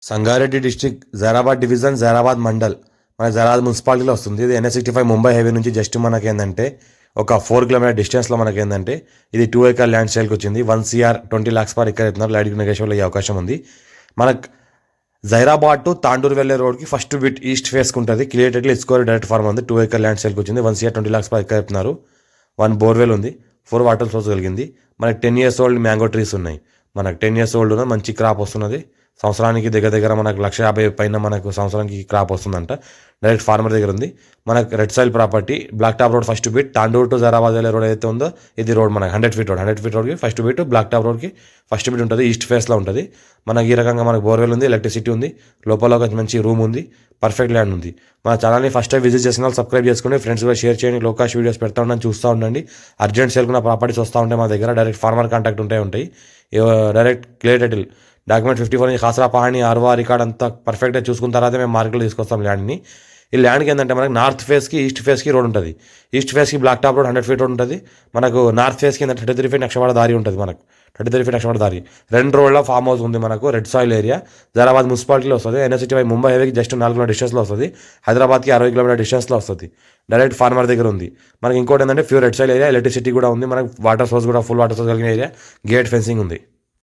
Sangareddy district Zaheerabad division Zaheerabad mandal మన జైరాబాద్ మున్సిపాలిటీలో వస్తుంది. ఇది NH65 ముంబై హైవే నుంచి జస్ట్ మనకేందంటే ఒక 4 కిలోమీటర్ డిస్టెన్స్లో మనకేందంటే ఇది 2 acre ల్యాండ్ సేల్కి వచ్చింది. 1 CR 20 lakhs పర్ ఎకర్ అవుతున్నారు. లైట్ నెగోషియబుల్ అయ్యే అవకాశం ఉంది. మనకు జైరాబాద్ టు తాండూరు వెళ్ళే రోడ్కి ఫస్ట్ బిట్ ఈస్ట్ ఫేస్కి ఉంటుంది. క్లియర్టెడ్లీ ఇస్కోర్ డైరెక్ట్ ఫార్మ్ ఉంది. 2 acre ల్యాండ్ సేల్కి వచ్చింది. 1 CR 20 lakhs పర్ ఎకర్ అవుతున్నారు. 1 బోర్వెల్ ఉంది. 4 వాటర్ సోర్స్ కలిగింది. మనకి 10 years ఓల్డ్ మ్యాంగో ట్రీస్ ఉన్నాయి. మనకు 10 years ఓల్డ్ మంచి క్రాప్ వస్తున్నది. సంవత్సరానికి దగ్గర మనకు 1,50,000 పైన మనకు సంవత్సరానికి క్రాప్ వస్తుందంట. డైరెక్ట్ ఫార్మర్ దగ్గర ఉంది. మనకు red soil property black top road first bit Tandur to Zaheerabad వెళ్ళే రోడ్ అయితే ఉందో ఇది రోడ్ మనకు 100 feet రోడ్కి ఫస్ట్ బిట్ బ్లాక్ టాప్ రోడ్కి ఫస్ట్ బిట్ ఉంటుంది. ఈస్ట్ ఫేస్లో ఉంటుంది. మనకి ఈ రకంగా మనకు బోర్వెల్ ఉంది, ఎలక్ట్రిసిటీ ఉంది, లోపల ఒక మంచి రూమ్ ఉంది, పర్ఫెక్ట్ ల్యాండ్ ఉంది. మన ఛానల్ని ఫస్ట్ టైం విజిట్ చేసిన వాళ్ళు సబ్స్క్రైబ్ చేసుకోండి, ఫ్రెండ్స్ కూడా షేర్ చేయండి, లోకాష్ వీడియోస్ పెడతా ఉండండి, చూస్తూ ఉండండి. అర్జెంట్ సేల్కున్న ప్రాపర్టీస్ వస్తూ ఉంటాయి మా దగ్గర. డైరెక్ట్ ఫార్మర్ కాంటాక్ట్ ఉంటాయి. డైరెక్ట్ క్లియర్ టైటిల్ డాక్యుమెంట్ 54 నుంచి ఖాసరా పహాణి ఆర్వా రికార్డ్ అంతా పర్ఫెక్ట్గా చూసుకున్న తర్వాత మేము మార్కెట్లో తీసుకొస్తాం ల్యాండ్ని. ఈ ల్యాండ్కి ఏంటంటే మనకి నార్త్ ఫేస్కి ఈస్ట్ ఫేస్కి రోడ్ ఉంటుంది. ఈస్ట్ ఫేస్కి black top road 100 feet road ఉంటుంది. మనకు నార్త్ ఫేస్కి ఏంటంటే 33 feet నక్షవాడ దారి ఉంటుంది. మనకు 33 feet నక్షవాడ దారి 2 రోడ్ల ఫామ్ హౌస్ ఉంది. మనకు రెడ్ సాయిల్ ఏరియా జైరాబాద్ మున్సిపాలిటీలో వస్తుంది. NH65 ముంబై హైవేకి జస్ట్ 4 kilometer డిస్టెన్స్లో వస్తుంది. హైదరాబాద్కి 60 kilometer డిస్టెన్స్లో వస్తుంది. డైరెక్ట్ ఫార్మర్ దగ్గర ఉంది. మనకి ఇంకోటి ఏంటంటే pure red soil area, electricity కూడా ఉంది. మనకు వాటర్ సోర్స్ కూడా ఫుల్ వాటర్ సోర్స్ కలిగిన ఏరియా, గేట్ ఫెన్సింగ్ ఉంది.